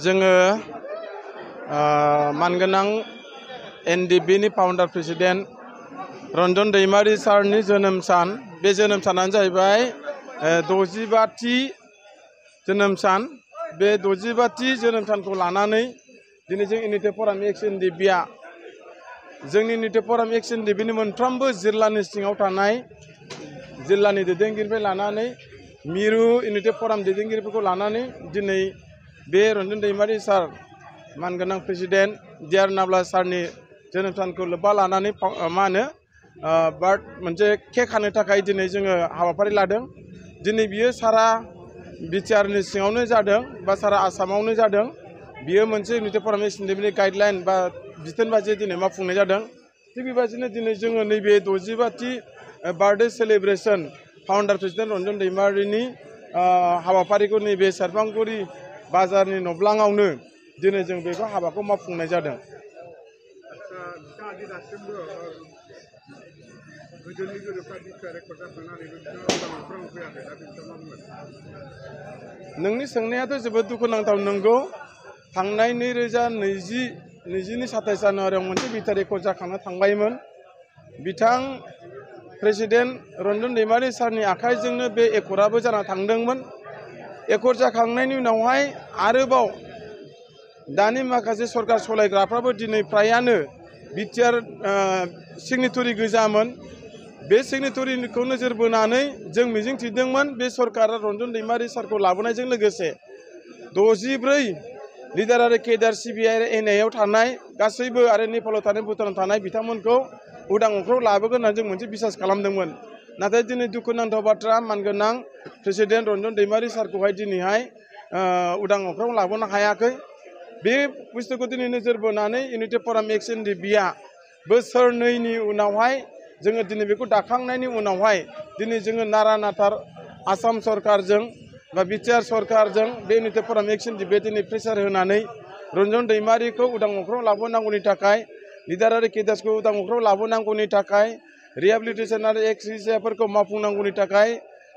जोङो मानगोनां एनडिबि नि फाउन्डार प्रेसिडेन्ट रन्जन दैमारि सारनि जोनोम सान। बे जोनोम सानानो जाहैबाय 65थि जोनोम सान। बे 65थि जोनोम सानखौ लानानै दिनै जों इउनिटि फराम एक्स एनडिबिआ जोंनि इउनिटि फराम एक्स एनडिबिनि मोनफ्रोमबो जिल्लानि सिङाव थानाय जिल्लानि दैदेनगिरिनिफ्राय लानानै मिरु इउनिटि फराम दैदेनगिरिफोरखौ लानानै दिनै बे रन्जन दैमारि सार मानगोनां प्रेसिडेन्ट डिआर नाब्ला सारनि जोनोम सानखौ लोब्बा लानानै मोनसे केक हानो थाखाय दिनै जोङो हाबाफारि लादों। दिनै बियो सारा बिटिआरनि सिङावनो जादों बा सारा आसामावनो जादों। बियो मोनसे इउनिटि फराम एक्स एनडिबिनि गाइडलाइन बा बिथोन बायदियै दिनै मावफुंनाय जादों। थिग बेबायदिनो दिनै जोङो नैबे 65थि बार्थडे सेलिब्रेसन फाउन्डार प्रेसिडेन्ट रन्जन दैमारिनि हाबाफारिखौ नैबे सेरफांगुरि बाजारनि नब्लाङावनो दिनै जों बेखौ हाबाखौ मावफुंनाय जादों। नोंनि सोंनायाथ' जोबोद दुखुनांथाव। नंगौ, थांनाय 2020नि 27 जानुवारियाव मोनसे बिथा रेकर्ड जाखांना थांबायमोन। बिथां प्रेसिडेन्ट रन्जन दैमारि सारनि आखाइजोंनो बे एकर्डआबो जाना थांदोंमोन। एकर्ड जाखांनायनि उनावहाय आरोबाव दानि माखासे सरकार सालायग्राफ्राबो दिनै फ्रायानो बिटिआर सिगनेटरि गोजामोन। बे सिगनेटरिखौ नोजोर बोनानै जों मिजिंथिदोंमोन बे सरकारा रन्जन दैमारि सारखौ लाबोनायजों लोगोसे 64 लिडार आरो केडार सिबिआइ एनआइआव थानाय गासैबो आरो नेपालाव थानाय भुटानाव थानाय बिथांमोनखौ उदां अख्राङाव लाबोगोन होननानै जों मोनसे बिसास खालामदोंमोन। नाथाय दिनै दुखुनांथाव बाथ्रा, मानगोनां प्रेसिडेन्ट रन्जन दैमारि सारखौहाय दिनैहाय उदां अख्राङाव लाबोनो हायाखै। बे बुस्थुखौ दिनै नोजोर बोनानै इउनिटि फराम एक्स एनडिबिआ बोसोरनैनि उनावहाय जोङो दिनै बेखौ दाखांनायनि उनावहाय दिनै जोङो नारा नाथार आसाम सरकारजों बा बिटिआर सरकारजों बे इउनिटि फराम एक्स एनडिबिआ दिनै प्रेसार होनानै रन्जन दैमारिखौ उदां अख्राङाव लाबोनांगौनि थाखाय, लिडार आरो केडार्सखौ उदां अख्राङाव लाबोनांगौनि थाखाय, रिहेबिलिटेसन आरो एक्स ग्रेसियाफोरखौ मावफुंनांगौनि थाखाय,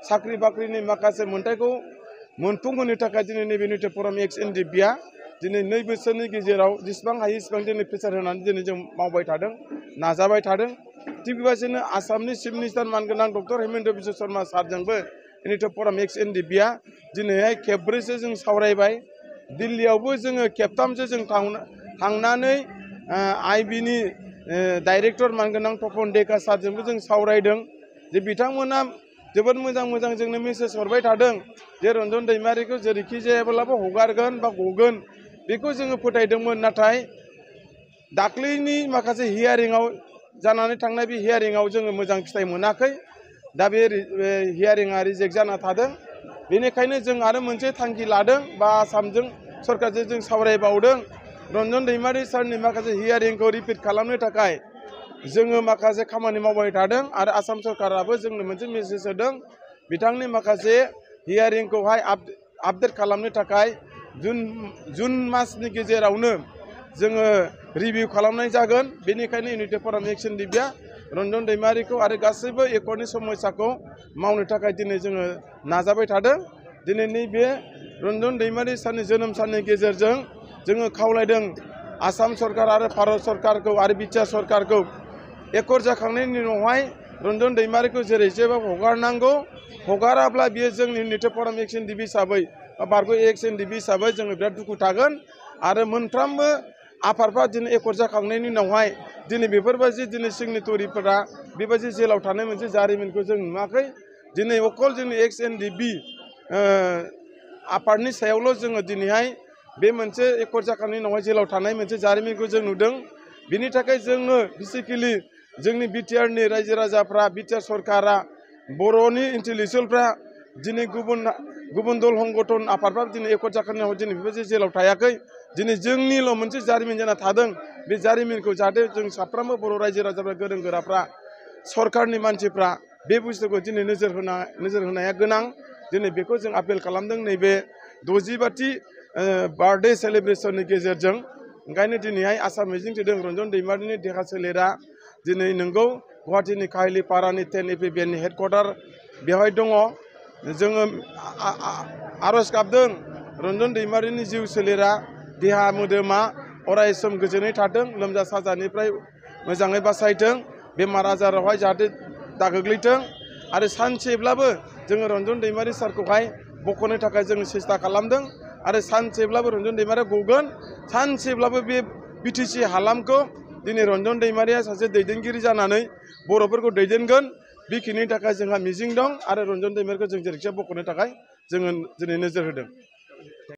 साख्रि बाख्रिनि माखासे मोन्थायखौ मोनफुंहोनो थाखाय दिनै नैबे इउनिटि फराम एक्स एनडिबिआ दिनै 2 बोसोरनि गेजेराव जेसेबां हायो एसेबां दिनै प्रेसार होनानै दिनै जों मावबाय थादों, नाजाबाय थादों। थिग बेबायदिनो आसामनि चिफ मिनिस्टार मानगोनां डक्टर हेमेन्त बिश्व शर्मा सारजोंबो इउनिटि फराम एक्स एनडिबिआ दिनैहाय खेबब्रैसो जों सावरायबाय। दिल्लीयावबो जोङो खेबथामसो जों थांनानै आइबिनि डाइरेक्टर मानगोनां तपन डेका सारजोंबो जों सावरायदों जे बिथांमोना जोबोद मोजां जोंनो मेसेज हरबाय थादों जे रन्जन दैमारिखौ जेरैखि जायाब्लाबो हगारगोन बा गगोन बेखौ जोङो फोथायदोंमोन। नाथाय दाख्लैनि माखासे हियारिंआव जानानै थांनाय बे हियारिंआव जोङो मोजां फिथाइ मोनाखै। दा बे हियारिंआ रिजेक्ट जाना थादों। बेनिखायनो जों आरो मोनसे थांखि लादों बा आसामजों सरकारजों जों सावरायबावदों रन्जन दैमारि सारनि माखासे हियारिंखौ रिपिट खालामनो थाखाय जोङो माखासे खामानि मावबाय थादों आरो आसाम सरकाराबो जोंनो मोनसे मेसेज होदों बिथांनि माखासे हियारिंखौहाय आपडेट खालामनो थाखाय जुन मासनि गेजेरावनो जोङो रिभिउ खालामनाय जागोन। बेनिखायनो इउनिटि फराम एक्स एनडिबिआ रन्जन दैमारिखौ आरो गासैबो एकर्डनि समयसाखौ मावनो थाखाय दिनै जोङो नाजाबाय थादों। दिनै नैबे रन्जन दैमारि सारनि जोनोम साननि गेजेरजों जोङो खावलायदों आसाम सरकार आरो भारत सरकारखौ आरो बिटिआर सरकारखौ एकर्ड जाखांनायनि उनावहाय रन्जन दैमारिखौ जेरैबाबो हगारनांगौ। हगाराब्ला बियो जोंनि इउनिटि फराम एक्स एनडिबि हिसाबै बा बारग' एक्स एनडिबि हिसाबै जोङो बिराद दुखु थागोन। आरो मोनफ्रोमबो आफादफ्रा दिनै एकर्ड जाखांनायनि उनावहाय दिनै बेफोरबायदि दिनै सिगनेटरिफोरा बेबायदि जेलाव थानाय मोनसे जारिमिनखौ जों नुवाखै। दिनै अकल जोंनि एक्स एनडिबि आफादनि सायावल' जोङो दिनैहाय बे मोनसे एकर्ड जाखांनायनि उनावहाय जेलाव थानाय मोनसे जारिमिनखौ जों नुदों। बिनि थाखाय जोङो बेसिकेलि जोंनि बिटिआरनि रायजो राजाफ्रा, बिटिआर सरकारा, बर'नि इन्टेलेक्सुयेलफ्रा दिनै गुबुन दल संगठन आफादफ्रा दिनै एकर्ड जाखांनायनि उनाव दिनै बेबायदि जेलाव थायाखै। दिनै जोंनिल' मोनसे जारिमिन जाना थादों। बे जारिमिनखौ जाहाथे जों साफ्रोमबो बर' रायजो राजाफ्रा, गोरों गोराफ्रा, सरकारनि मानसिफ्रा बे बुस्थुखौ दिनै नोजोर होनाया गोनां। दिनै बेखौ जों आपिल खालामदों नैबे 65थि बार्थडे सेलिब्रेसननि गेजेरजों। ओंखायनो दिनैहाय आसा मिजिंथिदों रन्जन दैमारिनि देहा सोलेरा दिनै नोंगौ गुवाहाटीनि काहिलिपारानि 10 एपिबिएननि हेडक्वार्टार बेवहाय दङ। जोङो आर'ज गाबदों रन्जन दैमारिनि जिउ सोलेरा देहा मोदोमा अरायसम गोजोनै थाथों, लोमजा साजानिफ्राय मोजाङै बासायथों, बेमार आजारावहाय जाहाथे दागोग्लैथों आरो सानसेब्लाबो जोङो रन्जन दैमारि सारखौहाय बख'नो थाखाय जों सेस्था खालामदों आरो सानसेब्लाबो रन्जन दैमारिया गगोन, सानसेब्लाबो बे बिटिसि हालामखौ दिनै रन्जन दैमारिया सासे दैदेनगिरि जानानै बर'फोरखौ दैदेनगोन, बेखिनिनि थाखाय जोंहा मिजिं दं आरो रन्जन दैमारिखौ जों जेरैखिजाया बख'नो थाखाय जोङो दिनै नोजोर होदों।